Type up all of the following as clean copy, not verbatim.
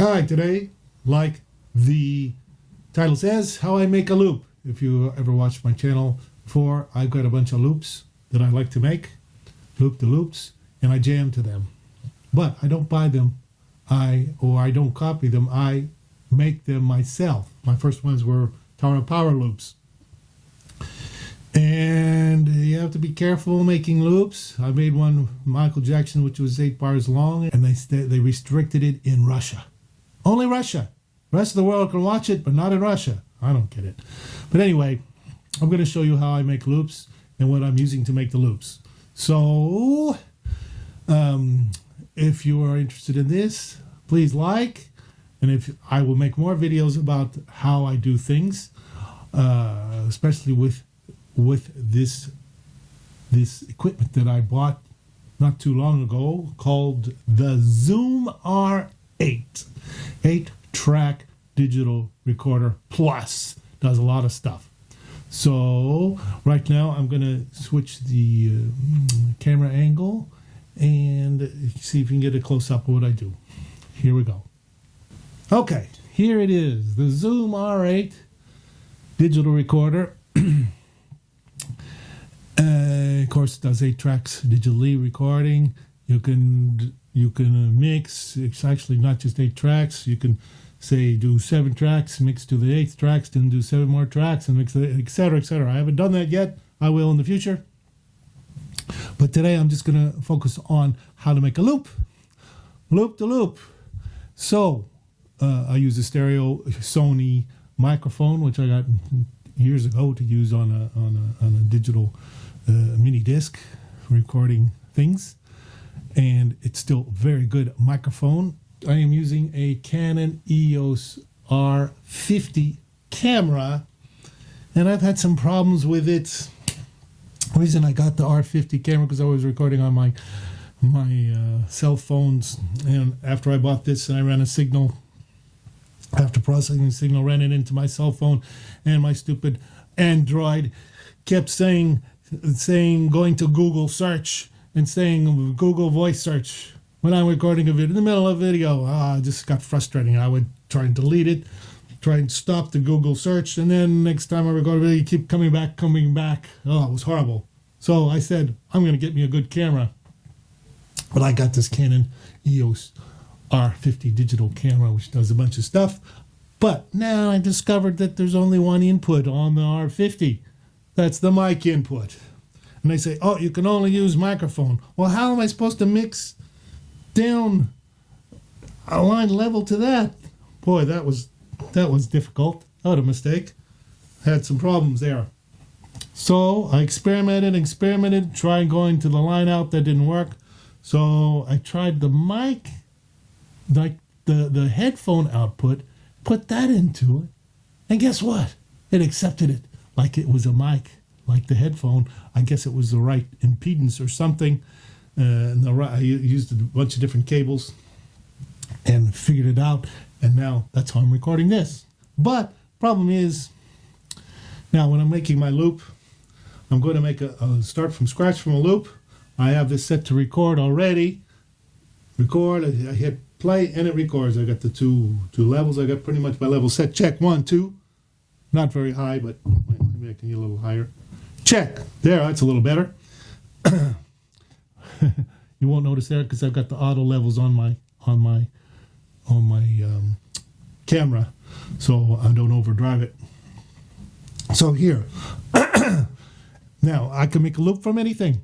Hi, today, like the title says, how I make a loop. If you ever watched my channel before, I've got a bunch of loops that I like to make, loop the loops, and I jam to them. But I don't buy them, I don't copy them, I make them myself. My first ones were Tower of Power loops. And you have to be careful making loops. I made one, Michael Jackson, which was 8 bars long, and they restricted it in Russia. Only Russia. The rest of the world can watch it, but not in Russia. I don't get it. But anyway, I'm going to show you how I make loops and what I'm using to make the loops. So, if you are interested in this, please like. And if I will make more videos about how I do things, especially with this equipment that I bought not too long ago called the Zoom R8. 8-track digital recorder plus. Does a lot of stuff. So right now I'm going to switch the camera angle and see if you can get a close-up of what I do. Here we go. Okay, here it is. The Zoom R8 digital recorder. Of course, it does 8 tracks digitally recording. You can mix. It's actually not just 8 tracks. You can say do 7 tracks, mix to the 8th tracks, then do 7 more tracks, and mix it, etc., etc. I haven't done that yet. I will in the future. But today I'm just going to focus on how to make a loop. Loop to loop. So I use a stereo Sony microphone, which I got years ago to use on a digital mini disc recording things, and it's still a very good microphone. I am using a Canon EOS R50 camera, and I've had some problems with it. The reason I got the R50 camera because I was recording on my cell phones, and after I bought this and I ran a signal, after processing the signal, ran it into my cell phone, and my stupid Android kept saying going to Google search and saying Google voice search when I'm recording a video in the middle of a video. It just got frustrating. I would try and delete it, try and stop the Google search, and then next time I record a video, you keep coming back. Oh, it was horrible. So I said, I'm going to get me a good camera. But I got this Canon EOS R50 digital camera, which does a bunch of stuff. But now I discovered that there's only one input on the R50. That's the mic input. And they say, oh, you can only use microphone. Well, how am I supposed to mix down a line level to that? Boy, that was difficult. That was a mistake. Had some problems there. So I experimented, tried going to the line out. That didn't work. So I tried the mic, like the headphone output, put that into it, and guess what? It accepted it like it was a mic, like the headphone. I guess it was the right impedance or something. I used a bunch of different cables and figured it out, and now that's how I'm recording this. But problem is, now when I'm making my loop, I'm going to make a start from scratch from a loop. I have this set to record already. Record, I hit play, and it records. I got the two levels. I got pretty much my level set. Check, 1, 2. Not very high, but maybe I can get a little higher. Check. There, that's a little better. You won't notice there because I've got the auto levels on my camera, so I don't overdrive it. So here, now I can make a loop from anything.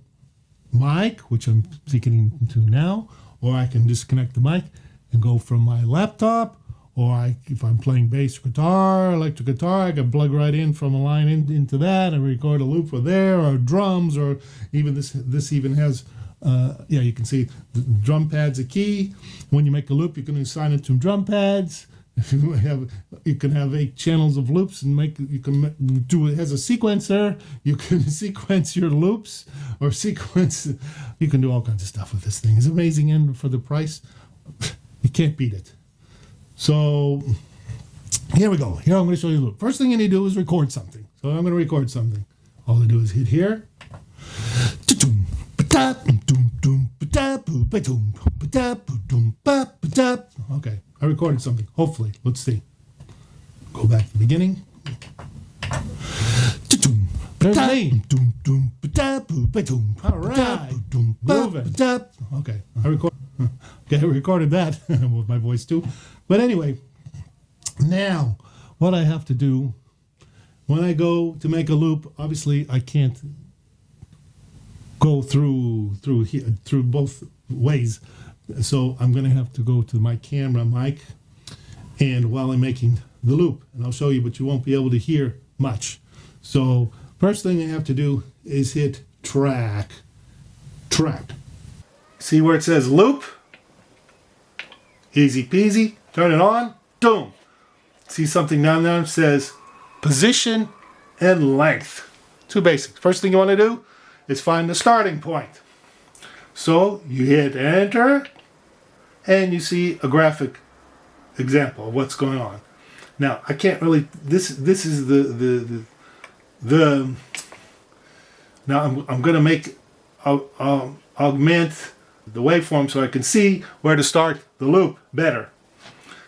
Mic, which I'm speaking to now, or I can disconnect the mic and go from my laptop, or if I'm playing bass guitar, electric guitar, I can plug right in from a line into that and record a loop for there, or drums, or even this even has, you can see the drum pad's a key. When you make a loop, you can assign it to drum pads. If you can have 8 channels of loops and you can do it as a sequencer. You can sequence your loops or sequence. You can do all kinds of stuff with this thing. It's amazing, and for the price, you can't beat it. So here we go. Here I'm going to show you the loop. First thing you need to do is record something. So I'm going to record something. All I do is hit here. Okay. I recorded something. Hopefully. Let's see. Go back to the beginning. There's me. All right. Moving. Okay. I recorded that with my voice too. But anyway, now what I have to do when I go to make a loop, obviously I can't go through both ways. So I'm going to have to go to my camera mic and while I'm making the loop, and I'll show you, but you won't be able to hear much. So first thing I have to do is hit track. See where it says loop? Easy peasy. Turn it on. Boom. See something down there that says position and length. Two basics. First thing you want to do is find the starting point. So you hit enter and you see a graphic example of what's going on. Now I can't really, this is the now I'm going to make augment the waveform so I can see where to start the loop better.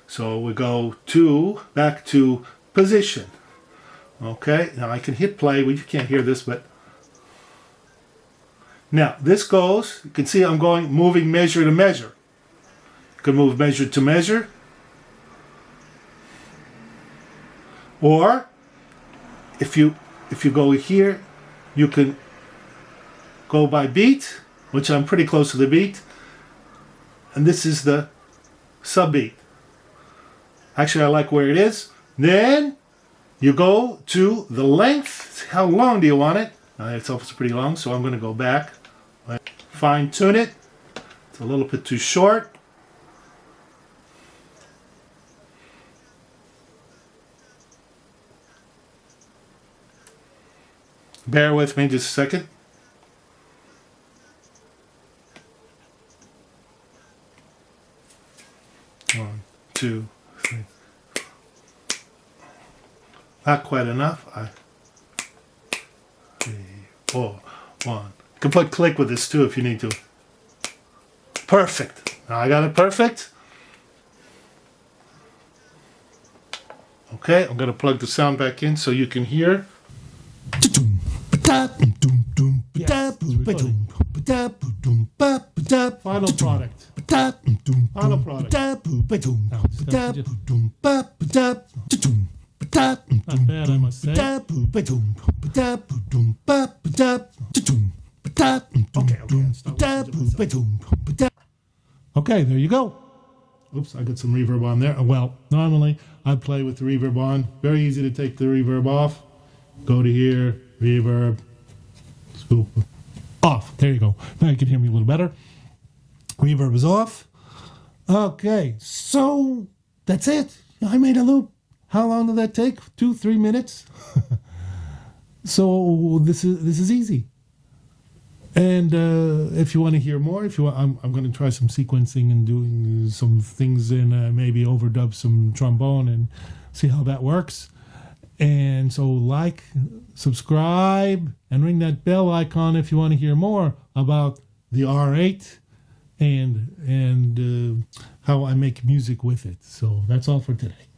So we go back to position. Okay, now I can hit play. You can't hear this, but now this goes, you can see I'm moving measure to measure. You can move measure to measure. Or if you go here, you can go by beat, which I'm pretty close to the beat. And this is the subbeat. Actually, I like where it is. Then you go to the length. How long do you want it? It's also pretty long, so I'm going to go back. Fine tune it. It's a little bit too short. Bear with me just a second. One, two, three. Not quite enough. 3, 4, 1. You can put click with this too if you need to. Perfect. Now I got it perfect. Okay, I'm going to plug the sound back in so you can hear. Final product. Final product. Not bad, I must say. Okay, there you go. Oops, I got some reverb on there. Well, normally I play with the reverb on. Very easy to take the reverb off. Go to here, reverb, scoop, off. There you go. Now you can hear me a little better. Reverb is off. Okay, so that's it. I made a loop. How long did that take? 2-3 minutes. So this is easy. And if you want to hear more, I'm going to try some sequencing and doing some things and maybe overdub some trombone and see how that works. And so like, subscribe, and ring that bell icon if you want to hear more about the R8 and how I make music with it. So that's all for today.